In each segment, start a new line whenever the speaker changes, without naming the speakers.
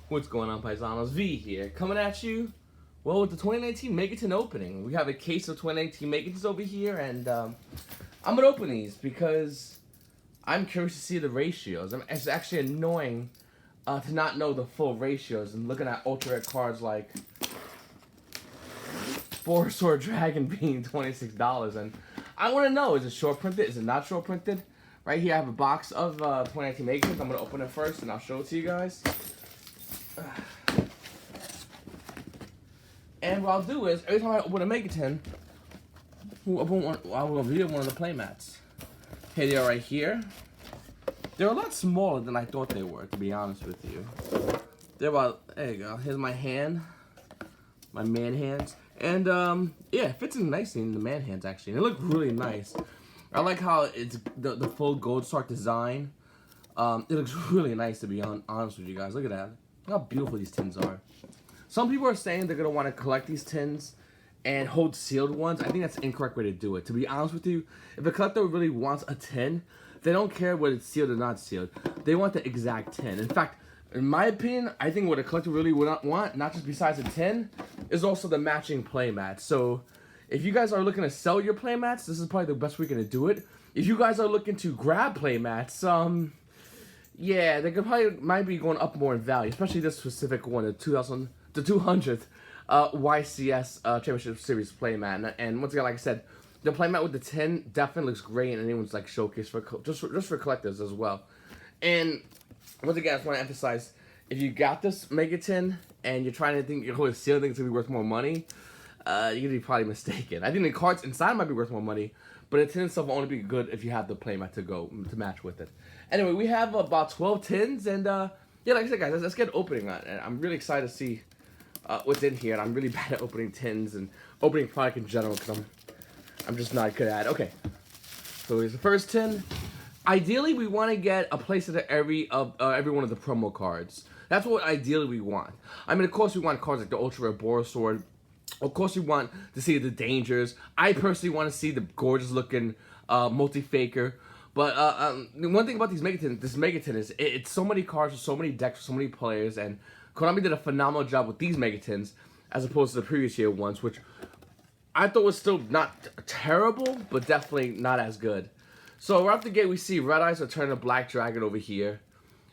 What's going on, Paisanos? V here, coming at you, well, with the 2019 MEGATIN opening. We have a case of 2019 MEGATINs over here, and I'm going to open these because I'm curious to see the ratios. It's actually annoying to not know the full ratios and looking at ultra rare cards like Four Sword Dragon being $26. And I want to know, is it short printed? Is it not short printed? Right here I have a box of 2019 MEGATINs. I'm going to open it first and I'll show it to you guys. And what I'll do is, every time I open a MEGATIN, I will reveal one of the playmats. Okay, they are right here. They're a lot smaller than I thought they were, to be honest with you. They're about, there you go, here's my hand. My man hands. And, yeah, it fits in nicely in the man hands, actually. And they look really nice. I like how it's the full gold star design. It looks really nice, to be honest with you guys. Look at that. Look how beautiful these tins are. Some people are saying they're going to want to collect these tins and hold sealed ones. I think that's the incorrect way to do it. To be honest with you, if a collector really wants a tin, they don't care whether it's sealed or not sealed. They want the exact tin. In fact, in my opinion, I think what a collector really would not want, not just besides a tin, is also the matching playmats. So, if you guys are looking to sell your playmats, this is probably the best weekend to do it. If you guys are looking to grab playmats, yeah, they might be going up more in value, especially this specific one, the 200th YCS Championship Series playmat. And once again, like I said, the playmat with the 10 definitely looks great in anyone's like showcase for just for collectors as well. And once again, I just want to emphasize, if you got this MEGATIN and you're trying to think you're going to steal, think it's gonna be worth more money, you're gonna be probably mistaken. I think the cards inside might be worth more money, but the tin itself will only be good if you have the playmat to match with it. Anyway, we have about 12 tins, and yeah, like I said, guys, let's get opening on it. I'm really excited to see what's in here, and I'm really bad at opening tins and opening product in general because I'm just not good at it. Okay, so here's the first tin. Ideally, we want to get a place at every one of the promo cards. That's what ideally we want. I mean, of course, we want cards like the Ultra Rare Boros Sword. Of course, we want to see the Dangers. I personally want to see the gorgeous looking multi-faker. But one thing about this MEGATIN is it's so many cards with so many decks, so many players, and Konami did a phenomenal job with these MEGATINs as opposed to the previous year ones, which I thought was still not terrible, but definitely not as good. So right off the gate, we see Red Eyes Return to Black Dragon over here.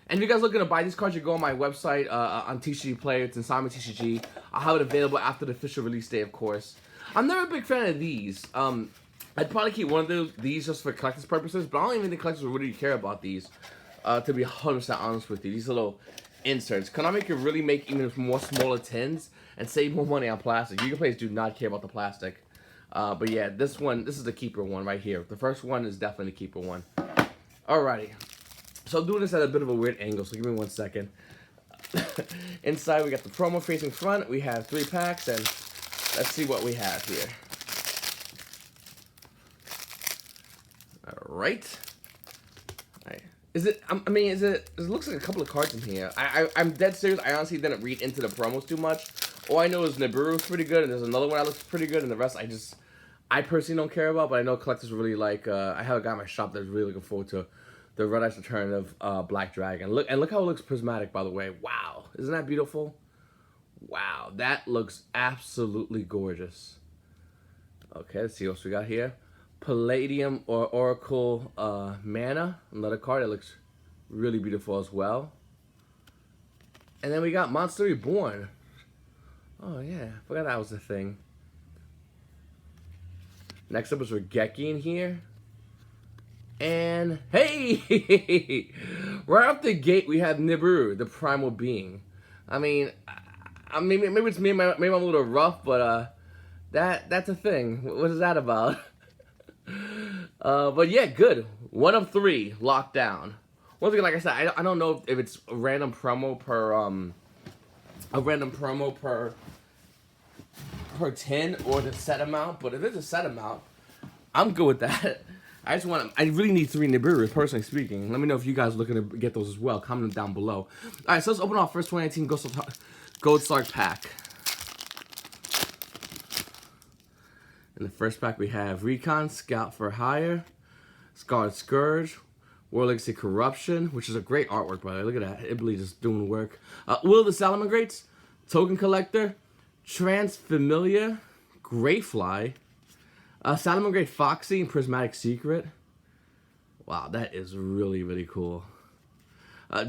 And if you guys are looking to buy these cards, you go on my website on TCG Player. It's in Simon TCG. I'll have it available after the official release day, of course. I'm never a big fan of these. I'd probably keep one of these just for collector's purposes, but I don't even think collectors would really care about these, to be 100% honest with you. These little inserts. Konami can really make even more smaller tins and save more money on plastic. You players do not care about the plastic. But yeah, this is the keeper one right here. The first one is definitely the keeper one. Alrighty. So I'm doing this at a bit of a weird angle, so give me 1 second. Inside we got the promo facing front. We have 3 packs, and let's see what we have here. Alright. It looks like a couple of cards in here. I'm dead serious. I honestly didn't read into the promos too much. All I know is Nibiru's pretty good, and there's another one that looks pretty good, and the rest I personally don't care about, but I know collectors really like. I have a guy in my shop that's really looking forward to the Red Eyes Return of Black Dragon. Look how it looks prismatic, by the way. Wow, isn't that beautiful? Wow, that looks absolutely gorgeous. Okay, let's see what else we got here. Palladium or Oracle Mana, another card that looks really beautiful as well. And then we got Monster Reborn. Oh yeah, forgot that was a thing. Next up is Regeki in here. And hey, right off the gate we have Nibiru, the Primal Being. I mean, maybe it's me, maybe I'm a little rough, but that's a thing. What is that about? But yeah, good. 1 of 3 locked down. Once again, like I said, I don't know if it's a random promo per 10 or the set amount, but if it's a set amount, I'm good with that. I really need 3 Nibiru, personally speaking. Let me know if you guys are looking to get those as well. Comment them down below. Alright, so let's open our first 2019 Gold Star pack. In the first pack, we have Recon, Scout for Hire, Scarred Scourge, War Legacy Corruption, which is a great artwork, by the way. Look at that. Iblis just doing work. Will of the Salamangreats, Token Collector, Transfamilia, Greyfly, Salamangreat Foxy, and Prismatic Secret. Wow, that is really, really cool.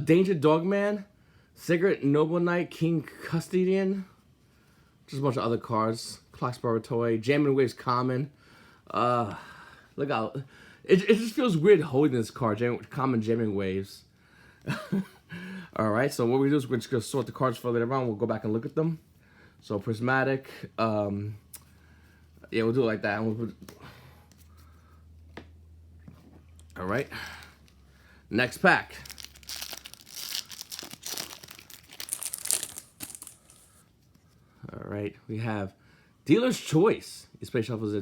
Danger Dogman, Cigarette Noble Knight, King Custodian. Just a bunch of other cards. Clock Sparrow Toy, Jamming Waves Common. Look out. It just feels weird holding this card, Common Jamming Waves. Alright, so what we do is we're just going to sort the cards for later on. We'll go back and look at them. So, Prismatic. Yeah, we'll do it like that. Alright. Next pack. Alright, we have Dealer's Choice. Each player shuffles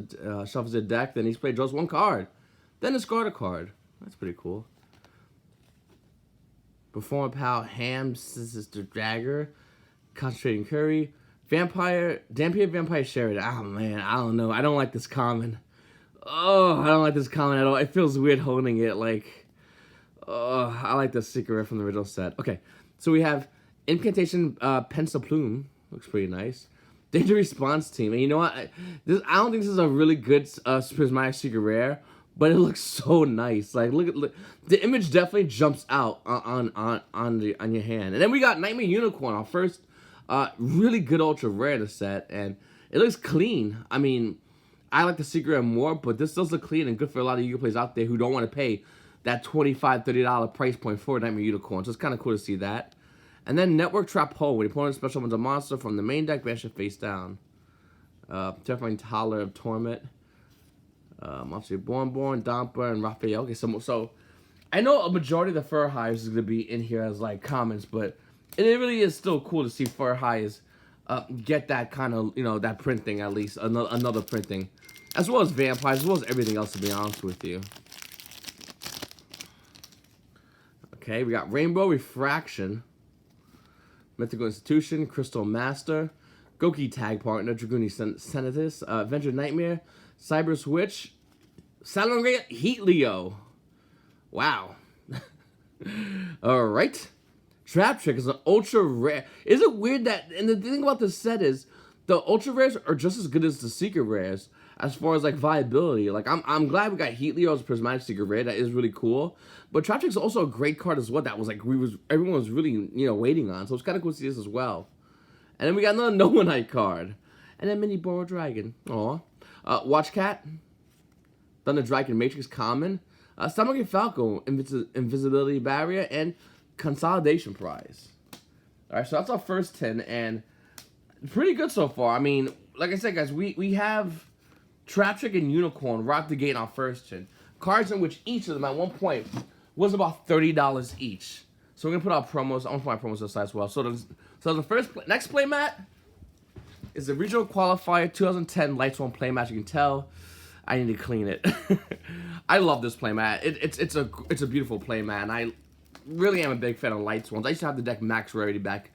a deck, then each player draws one card. Then discard a card. That's pretty cool. Perform Pal, Ham, Sister Dagger, Concentrating Curry, Dampier Vampire Sheridan. Oh man, I don't know. I don't like this common. Oh, I don't like this common at all. It feels weird holding it. Like, oh, I like the secret rare from the original set. Okay, so we have Incantation Pencil Plume. Looks pretty nice. Danger Response Team. And you know what? I don't think this is a really good Prismatic Secret Rare, but it looks so nice. Like, look, the image definitely jumps out on your hand. And then we got Nightmare Unicorn, our first really good ultra rare in the set, and it looks clean. I mean, I like the Secret Rare more, but this does look clean and good for a lot of Yu-Gi-Oh players out there who don't want to pay that $25, $30 price point for Nightmare Unicorn. So it's kind of cool to see that. And then Network Trap Hole. When your opponent special summons a monster from the main deck, banish it face down. Terrifying Toddler of Torment. Monster Born, Domper, and Raphael. Okay, so I know a majority of the Fur Highs is going to be in here as like comments, but it really is still cool to see Fur Highs get that kind of, you know, that printing at least, another printing. As well as Vampires, as well as everything else, to be honest with you. Okay, we got Rainbow Refraction. Mythical Institution, Crystal Master, Goki Tag Partner, Dragoonie Senatus, Avenger Nightmare, Cyber Switch, Salamangreat Heat Leo. Wow. Alright. Trap Trick is an ultra rare. Is it weird that, and the thing about this set is, the ultra rares are just as good as the secret rares as far as like viability. Like I'm glad we got Heat Leo as a Prismatic Secret Rare. That is really cool. But Trap Trick is also a great card as well. That was like everyone was really, you know, waiting on. So it's kind of cool to see this as well. And then we got another Noble Knight card, and then Mini Boral Dragon. Aw. Watch Cat, Thunder Dragon Matrix Common, Salamangreat Falco, Invisibility Barrier, and Consolidation Prize. All right, so that's our first 10, and pretty good so far. I mean, like I said, guys, we have Trap Trick and Unicorn right out the gate in our first 10. Cards in which each of them at one point was about $30 each. So we're gonna put our promos. I'm gonna put my promos aside as well. So the next playmat is the Regional Qualifier 2010 Lights One playmat. You can tell I need to clean it. I love this playmat. It's a beautiful playmat, and I really am a big fan of Lights Ones. I used to have the deck Max Rarity back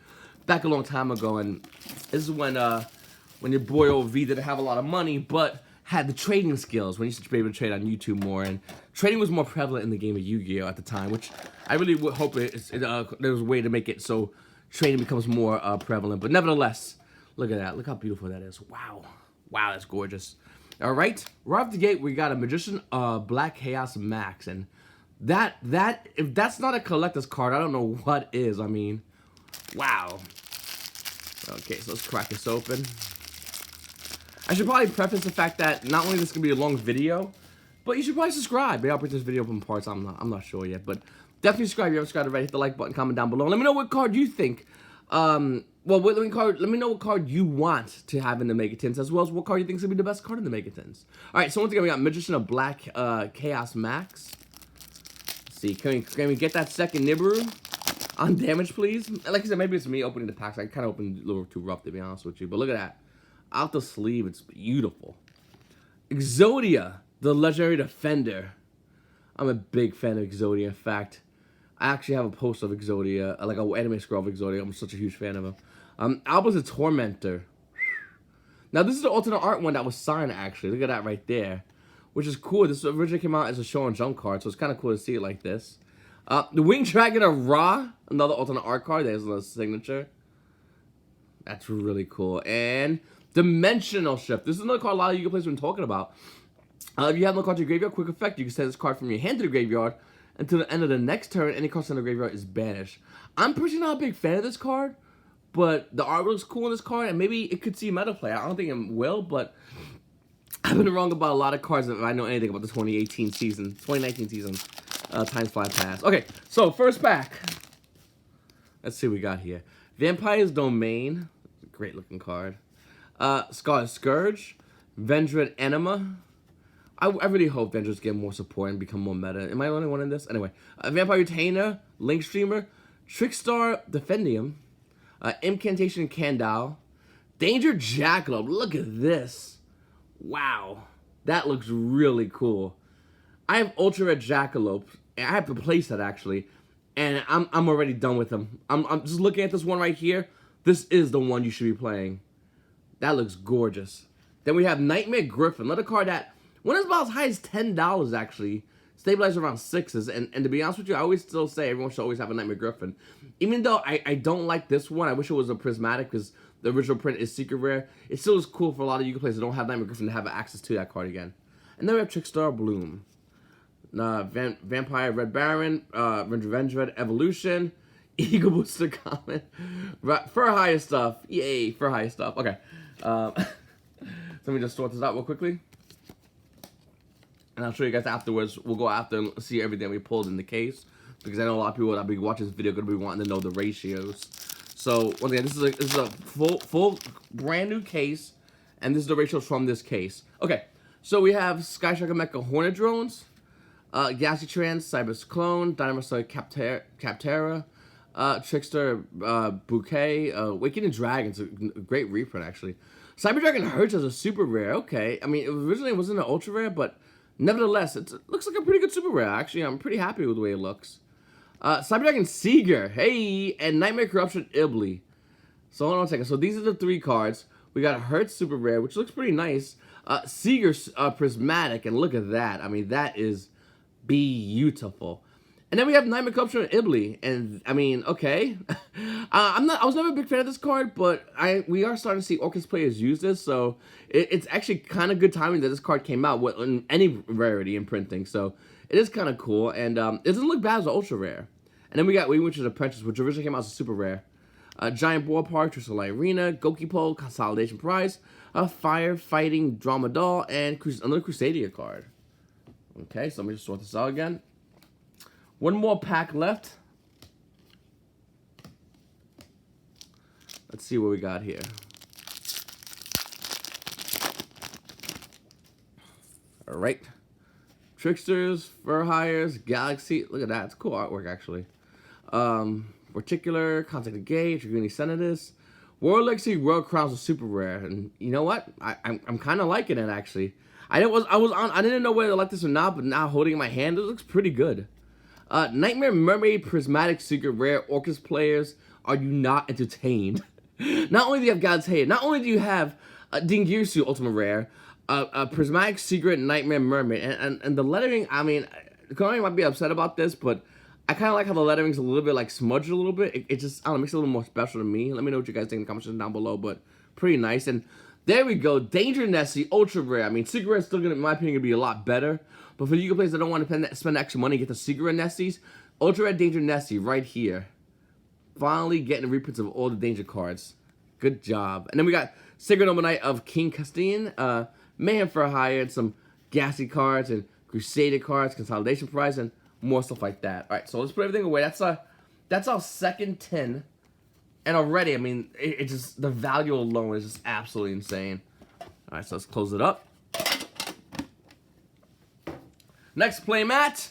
a long time ago, and this is when your boy OV didn't have a lot of money, but had the trading skills, when you used to be able to trade on YouTube more, and trading was more prevalent in the game of Yu-Gi-Oh! At the time, which I really would hope there was a way to make it so trading becomes more prevalent. But nevertheless, look at that. Look how beautiful that is. Wow. Wow, that's gorgeous. All right, right off the gate, we got a Magician Black Chaos Max, and that if that's not a collector's card, I don't know what is. I mean, wow. Okay, so let's crack this open. I should probably preface the fact that not only this is gonna be a long video, but you should probably subscribe. Maybe I'll break this video up in parts. I'm not sure yet, but definitely subscribe. If you haven't subscribed already, hit the like button, comment down below. Let me know what card you think. Let me know what card you want to have in the Megatins, as well as what card you think is gonna be the best card in the Megatins. All right, so once again, we got Magician of Black Chaos Max. Let's see, can we get that second Nibiru on damage, please? Like I said, maybe it's me opening the packs. I kind of opened a little too rough, to be honest with you. But look at that. Out the sleeve, it's beautiful. Exodia, the Legendary Defender. I'm a big fan of Exodia. In fact, I actually have a poster of Exodia, like an anime scroll of Exodia. I'm such a huge fan of him. Alba's a Tormentor. Now, this is the alternate art one that was signed, actually. Look at that right there. which is cool. This originally came out as a show and jump card, so it's kind of cool to see it like this. The Winged Dragon of Ra, another alternate art card. There's another signature. That's really cool. And Dimensional Shift. This is another card a lot of you players have been talking about. If you have no card to your graveyard, quick effect, you can send this card from your hand to the graveyard until the end of the next turn. Any card sent to the graveyard is banished. I'm personally not a big fan of this card, but the art looks cool in this card, and maybe it could see meta play. I don't think it will, but I've been wrong about a lot of cards if I know anything about the 2019 season. Time fly pass. Okay, so first pack. Let's see what we got here. Vampire's Domain. Great looking card. Scarlet Scourge. Vendread Enema. I really hope Vendreads get more support and become more meta. Am I the only one in this? Anyway. Vampire Retainer. Link Streamer. Trickstar Defendium. Incantation Candile. Danger Jackalope. Look at this. Wow. That looks really cool. I have Ultra Red Jackalope. I have to place that actually. And I'm already done with them. I'm just looking at this one right here. This is the one you should be playing. That looks gorgeous. Then we have Nightmare Griffin. Another card that went about as high as $10 actually. Stabilized around 6s. And to be honest with you, I always still say everyone should always have a Nightmare Griffin. Even though I don't like this one, I wish it was a prismatic because the original print is secret rare. It still is cool for a lot of you players that don't have Nightmare Griffin to have access to that card again. And then we have Trickstar Bloom. Vampire Red Baron, Vendread Evolution, Eagle Booster Common, for higher stuff. Yay, for higher stuff. Okay. Let me just sort this out real quickly. And I'll show you guys afterwards. We'll go after and see everything we pulled in the case. Because I know a lot of people that will be watching this video are going to be wanting to know the ratios. So, once again, this is a full brand new case. And this is the ratios from this case. Okay, so we have Sky Striker Mecha Hornet Drones. Galaxy Trans, Cybers Clone, Dynamo Captera, Trickster Bouquet, Awakening Dragons, a great reprint actually. Cyber Dragon Hurts as a super rare, okay. I mean, originally it wasn't an ultra rare, but nevertheless, it looks like a pretty good super rare actually. I'm pretty happy with the way it looks. Cyber Dragon Seeger, hey, and Nightmare Corruption Ibly. So hold on a second. So these are the 3 cards. We got Hurts super rare, which looks pretty nice. Seeger Prismatic, and look at that. I mean, that is beautiful. And then we have Nightmare Corruption and Ibly, and I mean, okay. I was never a big fan of this card, but we are starting to see Orcust players use this, so it's actually kind of good timing that this card came out with any rarity in printing. So it is kind of cool, and it doesn't look bad as an ultra rare. And then we got Witch's Apprentice, which originally came out as a super rare. Giant Boar Park, Tristolite Arena, Gokipo, Consolidation Prize, Firefighting Drama Doll, and another Crusadia card. Okay, so let me just sort this out again. One more pack left. Let's see what we got here. Alright. Tricksters, Fur Hires, Galaxy. Look at that. It's cool artwork, actually. Particular, Contact the Gauge, Draguni Senatus. World Legacy, World Crowns are super rare. And you know what? I'm kind of liking it, actually. I didn't know whether to like this or not, but now holding it in my hand, it looks pretty good. Nightmare Mermaid Prismatic Secret Rare Orcust players, are you not entertained? Not only do you have God's Hate, not only do you have Dingirsu Ultimate Rare, Prismatic Secret Nightmare Mermaid, and the lettering, I mean, Konami might be upset about this, but I kind of like how the lettering's a little bit like smudged a little bit. It just, I don't know, makes it a little more special to me. Let me know what you guys think in the comment section down below, but pretty nice. And there we go, Danger Nessie, Ultra Rare. I mean, Secret Rare is still, in my opinion, going to be a lot better. But for you players that don't want to spend extra money to get the Secret Rare Nessies, Ultra Rare Danger Nessie right here. Finally getting reprints of all the Danger cards. Good job. And then we got Sacred Noble Knight of King Castine, Mayhem for Hire, and some Gassy cards, and Crusader cards, Consolidation Prize, and more stuff like that. Alright, so let's put everything away. That's our second tin. And already, I mean, it just, the value alone is just absolutely insane. Alright, so let's close it up. Next playmat.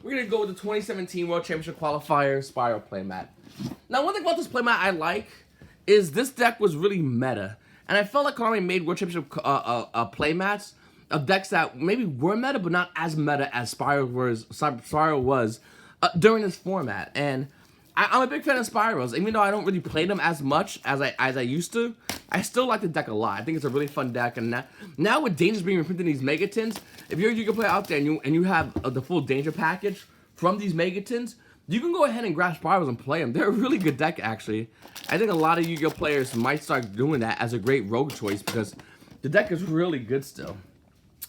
We're going to go with the 2017 World Championship Qualifier Spiral playmat. Now, one thing about this playmat I like is this deck was really meta. And I felt like Konami made World Championship playmats of decks that maybe were meta, but not as meta as Spiral was during this format. And I'm a big fan of Spirals. Even though I don't really play them as much as I used to, I still like the deck a lot. I think it's a really fun deck. And now with Dangers being reprinted in these Megatins, if you're a Yu-Gi-Oh player out there and you have the full Danger package from these Megatins, you can go ahead and grab Spirals and play them. They're a really good deck, actually. I think a lot of Yu-Gi-Oh players might start doing that as a great rogue choice because the deck is really good still.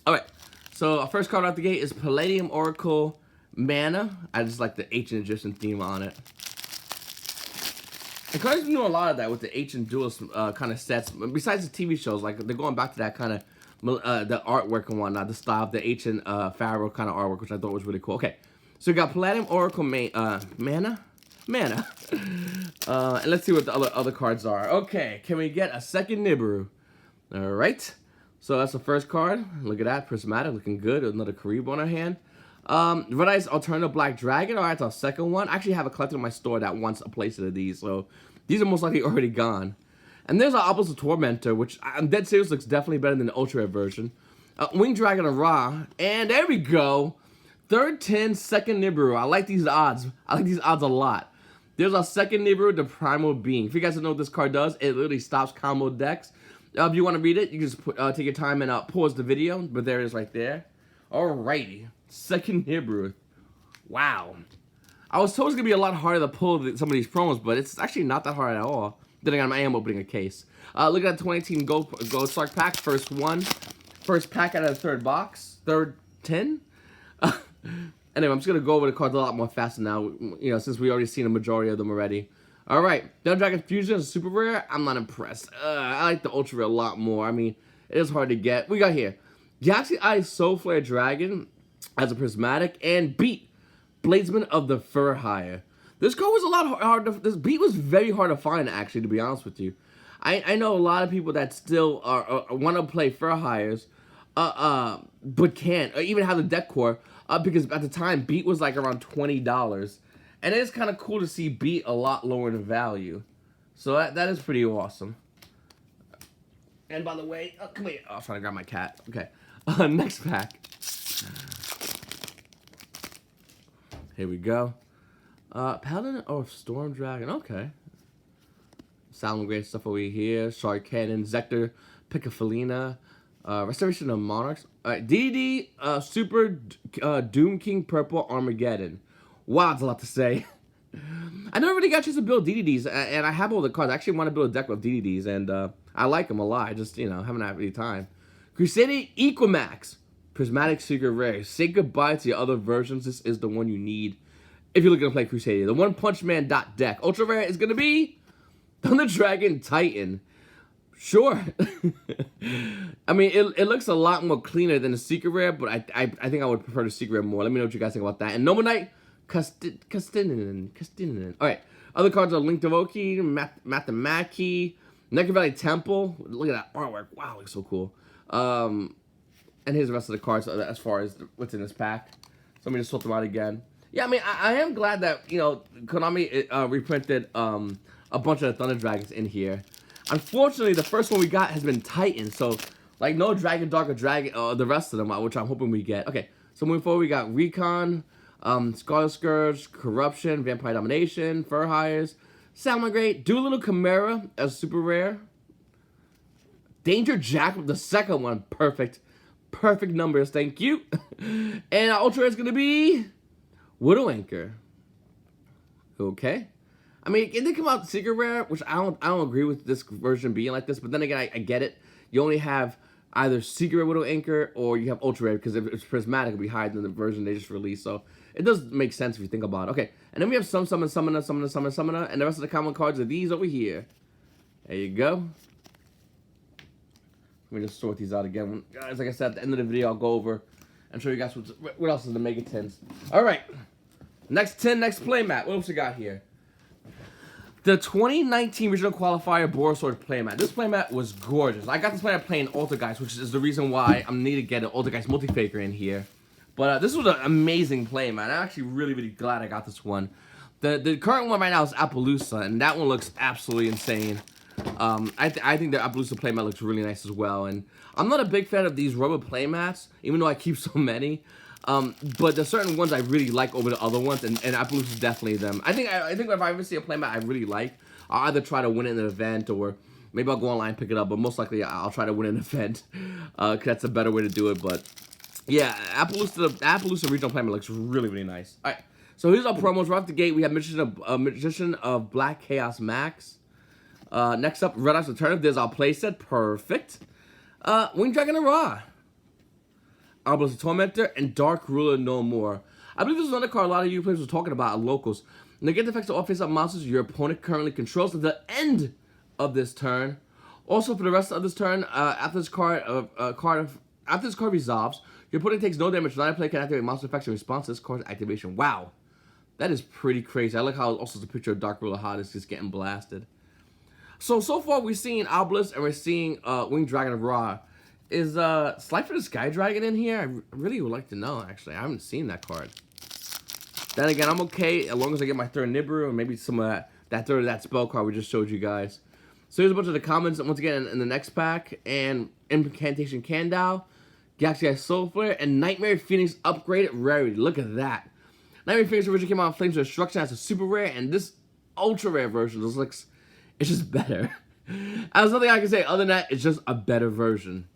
Alright, so our first card out the gate is Palladium Oracle Mana. I just like the ancient Egyptian theme on it. And Konami's been doing a lot of that with the ancient duelist kind of sets. Besides the TV shows, like they're going back to that kind of the artwork and whatnot, the style of the ancient pharaoh kind of artwork, which I thought was really cool. Okay, so we got Palladium Oracle Mana. And let's see what the other cards are. Okay, can we get a second Nibiru? All right. So that's the first card. Look at that, prismatic, looking good. Another Karibu on our hand. Red Eyes Alternative Black Dragon. All right, that's our second one. I actually have a collector in my store that wants a place of these, so these are most likely already gone. And there's our Opposite Tormentor, which I'm dead serious looks definitely better than the Ultra Red version. Winged Dragon of Ra, and there we go. Third 10, second Nibiru. I like these odds. I like these odds a lot. There's our second Nibiru, the Primal Being. If you guys don't know what this card does, it literally stops combo decks. If you want to read it, you can just take your time and pause the video, but there it is right there. Alrighty, second Nibiru. Wow. I was told it's going to be a lot harder to pull some of these promos, but it's actually not that hard at all. Then again, I am opening a case. Look at that 2018 Gold Spark pack, first one. First pack out of the third box. Third 10. Anyway, I'm just going to go over the cards a lot more faster now, you know, since we already seen a majority of them already. Alright, Dungeon Dragon Fusion is super rare. I'm not impressed. I like the Ultra Rare a lot more. I mean, it is hard to get. We got here Galaxy Eye Soul Flare Dragon as a prismatic and Beat, Bladesman of the Fur Hire. This card was a lot hard to, this Beat was very hard to find, actually, to be honest with you. I know a lot of people that still want to play Fur Hires, but can't, or even have the deck core, because at the time, Beat was like around $20. And it is kind of cool to see Beat a lot lower in value. So that is pretty awesome. And by the way, come here. Oh, I was trying to grab my cat. Okay. Next pack. Here we go. Paladin of Storm Dragon. Okay. Sound great stuff over here. Shark Cannon, Zector, Piccofelina, Restoration of Monarchs. Alright, DD, Super Doom King Purple Armageddon. Wow, that's a lot to say. I never really got a chance to build DDDs, and I have all the cards. I actually want to build a deck with DDDs, and I like them a lot. I just, you know, haven't had any time. Crusader Equimax, Prismatic Secret Rare. Say goodbye to your other versions. This is the one you need if you're looking to play Crusader. The One Punch Man deck. Ultra Rare is going to be Thunder Dragon Titan. Sure. I mean, it looks a lot more cleaner than the Secret Rare, but I think I would prefer the Secret Rare more. Let me know what you guys think about that. And Noble Knight, Castinin. Alright, other cards are Link Devoki, Mathemaki, Necker Valley Temple. Look at that artwork. Wow, it looks so cool. And here's the rest of the cards as far as what's in this pack. So let me just sort them out again. Yeah, I mean, I am glad that, you know, Konami reprinted a bunch of the Thunder Dragons in here. Unfortunately, the first one we got has been Titan, so, like, no Dragon Dark or Dragon, the rest of them, which I'm hoping we get. Okay, so moving forward, we got Recon, Scarlet Scourge, Corruption, Vampire Domination, Fur Hires, Salamangreat, Doolittle Chimera as super rare, Danger Jack with the second one, perfect numbers, thank you. And our Ultra Rare is going to be Widow Anchor. Okay. I mean, it did come out Secret Rare, which I don't agree with this version being like this, but then again, I get it. You only have either Secret Rare Widow Anchor or you have Ultra Rare, because if it's prismatic, it'll be higher than the version they just released, so it does make sense if you think about it. Okay, and then we have Summoner, and the rest of the common cards are these over here. There you go. Let me just sort these out again. Guys, like I said, at the end of the video, I'll go over and show you guys what else is in the Mega Tins. Alright, next 10, next playmat. What else we got here? The 2019 Regional Qualifier Borsword playmat. This playmat was gorgeous. I got this playmat playing Altergeist, which is the reason why I'm need to get an Altergeist Multifaker in here. But this was an amazing playmat. I'm actually really glad I got this one. The current one right now is Appaloosa, and that one looks absolutely insane. I think the Appaloosa playmat looks really nice as well. And I'm not a big fan of these rubber playmats, even though I keep so many. But there's certain ones I really like over the other ones, and Appaloosa is definitely them. I think if I ever see a playmat I really like, I'll either try to win it in an event, or maybe I'll go online and pick it up, but most likely I'll try to win an event, because that's a better way to do it. But yeah, Appaloosa regional playmat looks really, really nice. All right, so here's our promos. Right off the gate, we have Magician of Black Chaos Max. Next up, Red Ops Alternative. There's our playset. Perfect. Winged Dragon of Ra. Obelisk Tormentor, and Dark Ruler No More. I believe this is another card a lot of you players were talking about at locals. Negate effects of all face-up monsters your opponent currently controls at the end of this turn. Also, for the rest of this turn, after this card resolves, your opponent takes no damage. Not a player can activate monster effects in response to this card's activation. Wow, that is pretty crazy. I like how also the picture of Dark Ruler Hot is just getting blasted. So far we're seeing Obelisk and we're seeing Winged Dragon of Ra. Is Slifer the Sky Dragon in here? I really would like to know, actually. I haven't seen that card. Then again, I'm okay as long as I get my third Nibiru and maybe some of that third of that spell card we just showed you guys. So here's a bunch of the comments once again in the next pack. And Incantation Kandao, Galaxy Eye Soul Flare, and Nightmare Phoenix upgraded rarity. Look at that. Nightmare Phoenix originally came out in Flames of Destruction as a super rare, and this ultra rare version just looks, it's just better. There's nothing I can say other than that, it's just a better version.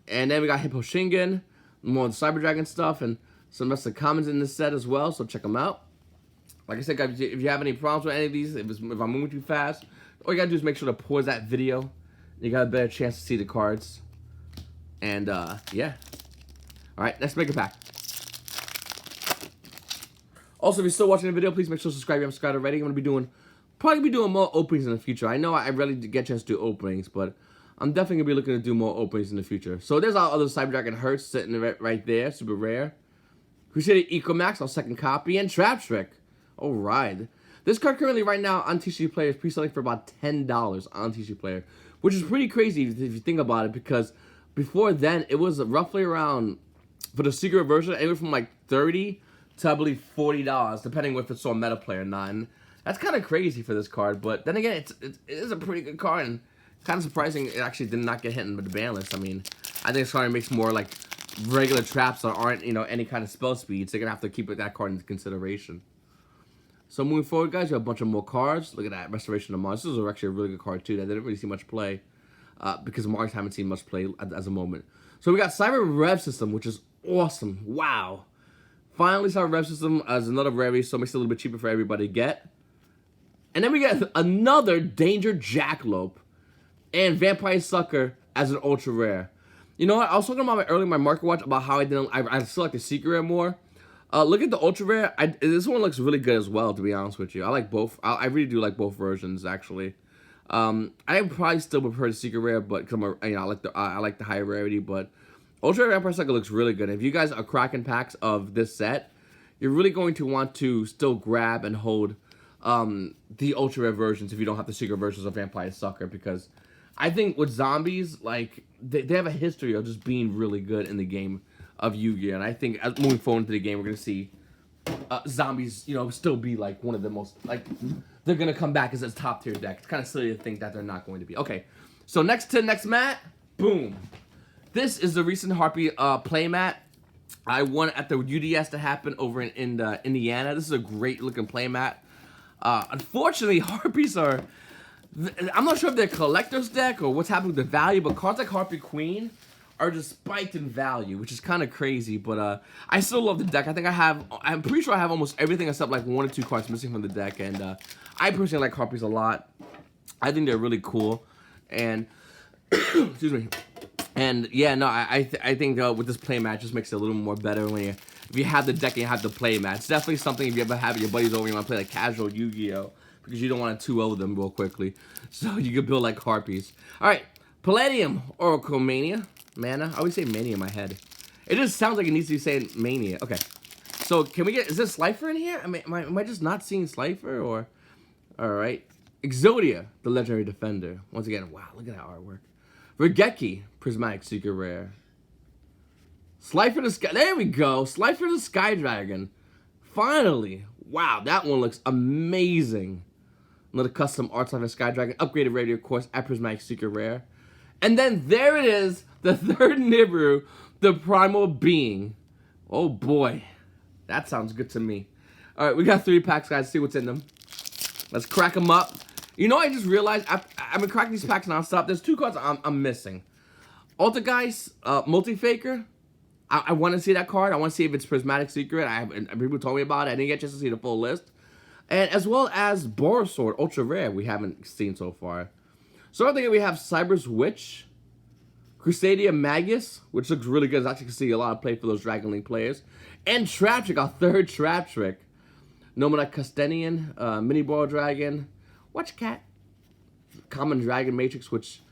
And then we got Hippo Shingen, more of the Cyber Dragon stuff, and some rest of the commons in this set as well, so check them out. Like I said, guys, if you have any problems with any of these, if I'm moving too fast, all you gotta do is make sure to pause that video. You got a better chance to see the cards. And, yeah. Alright, let's make a pack. Also, if you're still watching the video, please make sure to subscribe if you haven't subscribed already. I'm gonna be probably doing more openings in the future. I know I rarely get a chance to do openings, but I'm definitely going to be looking to do more openings in the future. So there's our other Cyber Dragon Hertz sitting right there. Super rare. Crusader Ecomax, our second copy. And Trap Trick. Alright. This card currently right now on TCG Player is pre-selling for about $10 on TCG Player. Which is pretty crazy if you think about it. Because before then, it was roughly around, for the secret version, anywhere from like $30 to I believe $40. Depending if it's on meta player or not. And that's kind of crazy for this card. But then again, it is a pretty good card. And kind of surprising it actually did not get hit in the ban list. I mean, I think this card makes more like regular traps that aren't, you know, any kind of spell speeds. They're going to have to keep that card into consideration. So moving forward, guys, we have a bunch of more cards. Look at that, Restoration of Mars. This is actually a really good card, too. That didn't really see much play because Mars haven't seen much play as a moment. So we got Cyber Rev System, which is awesome. Wow. Finally, Cyber Rev System as another rarity, so it makes it a little bit cheaper for everybody to get. And then we get another Danger Jackalope and Vampire Sucker as an ultra rare. You know what? I was talking about earlier in my market watch about how I still like the secret rare more. Look at the ultra rare. This one looks really good as well, to be honest with you. I like both. I really do like both versions actually. I probably still prefer the secret rare, but because I like the higher rarity. But ultra rare Vampire Sucker looks really good. If you guys are cracking packs of this set, you're really going to want to still grab and hold the ultra rare versions if you don't have the secret versions of Vampire Sucker, because I think with zombies, like, they have a history of just being really good in the game of Yu-Gi-Oh! And I think as moving forward into the game, we're going to see zombies, you know, still be, like, one of the most, like, they're going to come back as a top-tier deck. It's kind of silly to think that they're not going to be. Okay, so next mat, boom. This is the recent Harpy playmat. I won at the UDS to happen over in Indiana. This is a great-looking playmat. Unfortunately, Harpies are... I'm not sure if they're collector's deck or what's happening with the value, but cards like Harpy Queen are just spiked in value, which is kind of crazy, but I still love the deck. I'm pretty sure I have almost everything except like 1 or 2 cards missing from the deck, and I personally like Harpies a lot. I think they're really cool, and excuse me. And yeah, no, I think with this playmat, it just makes it a little more better when if you have the deck and you have the playmat. It's definitely something if you ever have your buddies over and you want to play like casual Yu-Gi-Oh! Because you don't want to 2-0 them real quickly. So you can build like Harpies. Alright, Palladium Oracle Mania. Mana? I always say Mania in my head. It just sounds like it needs to be saying Mania. Okay. So can we get, is this Slifer in here? I mean, am I just not seeing Slifer or? Alright. Exodia, the Legendary Defender. Once again, wow, look at that artwork. Regeki, Prismatic Secret Rare. Slifer the Sky, there we go. Slifer the Sky Dragon. Finally. Wow, that one looks amazing. Another custom art Slifer Sky Dragon. Upgraded rarity, of course, at Prismatic Secret Rare. And then there it is, the third Nibiru, the Primal Being. Oh boy, that sounds good to me. All right, we got 3 packs, guys. See what's in them. Let's crack them up. You know, I just realized I've been cracking these packs nonstop. There's 2 cards I'm missing. Altergeist, Multi-Faker. I want to see that card. I want to see if it's Prismatic Secret. People told me about it. I didn't get a chance to see the full list. And as well as Borosword, Ultra Rare, we haven't seen so far. So I think we have Cyber's Witch, Crusadia Magus, which looks really good. As I can see a lot of play for those Dragon Link players. And Trap Trick, our 3rd Trap Trick. Nomada Custodian, Mini Ball Dragon, Watch Cat, Common Dragon Matrix, which,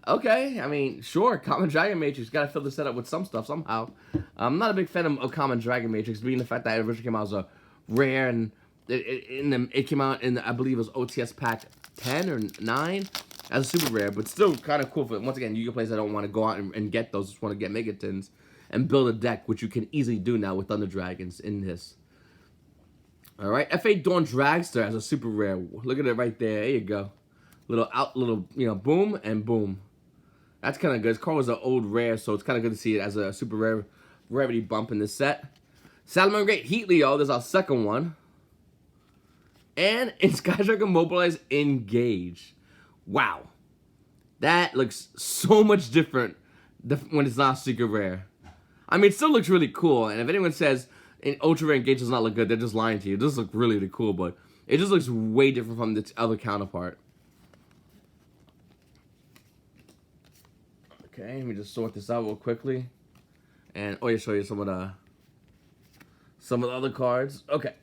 okay, I mean, sure, Common Dragon Matrix, gotta fill the setup with some stuff somehow. I'm not a big fan of Common Dragon Matrix, being the fact that it originally came out as a rare, and it came out in, I believe it was OTS pack 10 or 9 as a super rare, but still kind of cool for, once again, Yu-Gi-Oh! Players that don't want to go out and get those, just want to get Megatins and build a deck, which you can easily do now with Thunder Dragons in this. Alright, F8 Dawn Dragster as a super rare. Look at it right there. There you go. Little, you know, boom and boom. That's kind of good. This card was an old rare, so it's kind of good to see it as a super rare rarity bump in this set. Salomon Great Heat Leo, there's our 2nd one. And in Sky Striker Mobilize Engage. Wow. That looks so much different when it's not secret rare. I mean, it still looks really cool, and if anyone says Ultra Rare Engage does not look good, they're just lying to you. It does look really, really cool, but it just looks way different from its other counterpart. Okay, let me just sort this out real quickly. And I'll show you some of the other cards. Okay.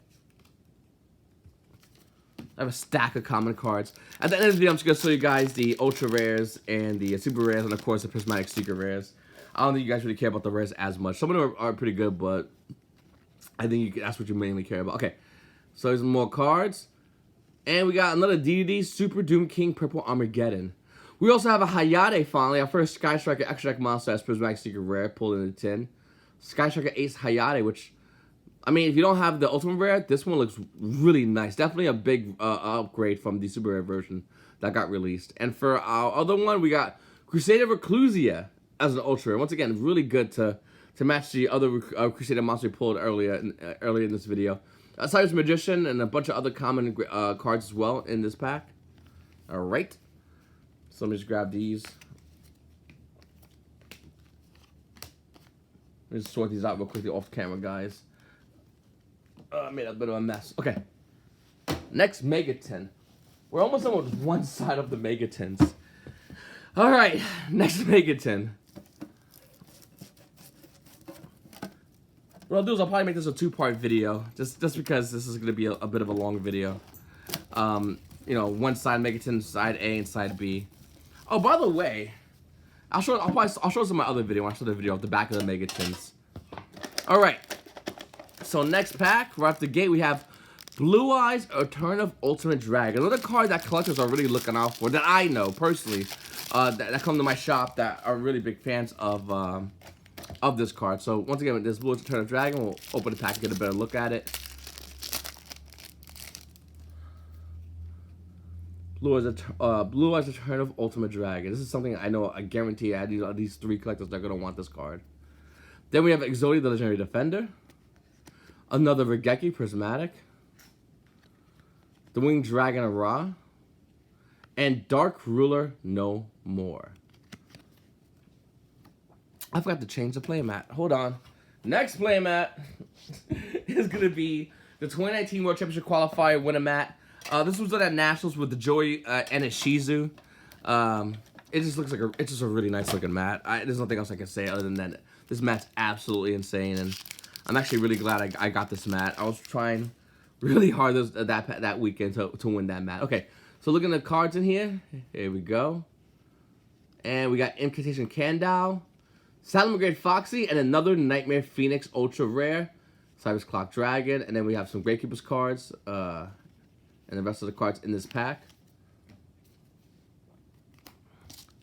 I have a stack of common cards. At the end of the video, I'm just going to show you guys the Ultra Rares and the Super Rares, and of course the Prismatic Secret Rares. I don't think you guys really care about the rares as much. Some of them are pretty good, but I think that's what you mainly care about. Okay, so there's more cards. And we got another DD Super Doom King Purple Armageddon. We also have a Hayate finally, our first Sky Striker Extra Deck monster as Prismatic Secret Rare, pulled in the tin. Sky Striker Ace Hayate, which, I mean, if you don't have the Ultimate Rare, this one looks really nice. Definitely a big upgrade from the Super Rare version that got released. And for our other one, we got Crusader Reclusia as an Ultra Rare. Once again, really good to match the other Crusader monster we pulled earlier in this video. Cyrus Magician and a bunch of other common cards as well in this pack. All right. So let me just grab these. Let me just sort these out real quickly off camera, guys. I made a bit of a mess. Okay. Next, Megatin. We're almost done with one side of the Megatins. All right. Next Megatin. What I'll do is I'll probably make this a 2-part video, just because this is going to be a bit of a long video. You know, one side Megatin, side A and side B. Oh, by the way, I'll show some of my other video. I'll show the video of the back of the Megatins. All right. So next pack, right off the gate, we have Blue Eyes Eternal Ultimate Dragon. Another card that collectors are really looking out for, that I know personally, that come to my shop that are really big fans of this card. So once again, with this Blue Eyes Eternal Dragon, we'll open the pack and get a better look at it. Blue Eyes Eternal Ultimate Dragon. This is something I know, I guarantee these 3 collectors are going to want this card. Then we have Exodia, the Legendary Defender. Another Regeki Prismatic. The Winged Dragon of Ra. And Dark Ruler No More. I forgot to change the playmat. Hold on. Next playmat is going to be the 2019 World Championship Qualifier winner mat. This was done at Nationals with the Joy and a Shizu. It just looks like it's just a really nice looking mat. There's nothing else I can say other than that. This mat's absolutely insane, and I'm actually really glad I got this mat. I was trying really hard that weekend to win that mat. Okay, so looking at the cards in here. Here we go. And we got Incantation Kandao, Salomon Great Foxy, and another Nightmare Phoenix Ultra Rare, Cyrus Clock Dragon, and then we have some Gravekeeper's cards, and the rest of the cards in this pack.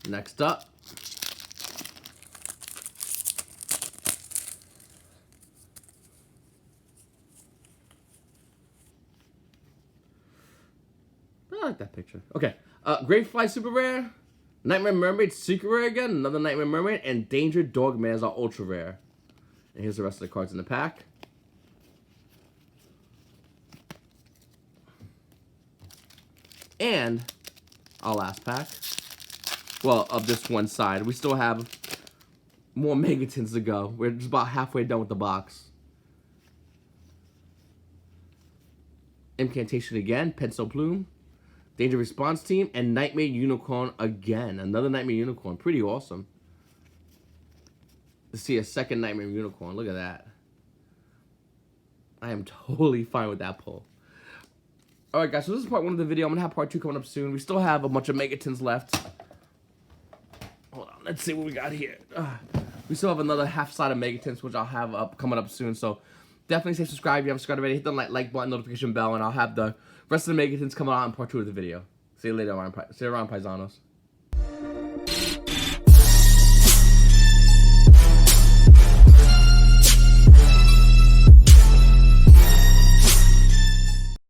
Next up, I like that picture. Okay, Great Fly Super Rare, Nightmare Mermaid Secret Rare again, another Nightmare Mermaid, and Danger Dogman is our Ultra Rare. And here's the rest of the cards in the pack. And our last pack. Well, of this one side. We still have more Megatins to go. We're just about halfway done with the box. Incantation again. Pencil Plume. Danger Response Team. And Nightmare Unicorn again. Another Nightmare Unicorn. Pretty awesome. To see a second Nightmare Unicorn. Look at that. I am totally fine with that pull. Alright guys, so this is part 1 of the video. I'm going to have part 2 coming up soon. We still have a bunch of Megatins left. Hold on, let's see what we got here. We still have another half-side of Megatins, which I'll have coming up soon. So definitely stay subscribed if you haven't subscribed already. Hit the like button, notification bell, and I'll have the rest of the Megatins coming out in part 2 of the video. See you later, Paisanos.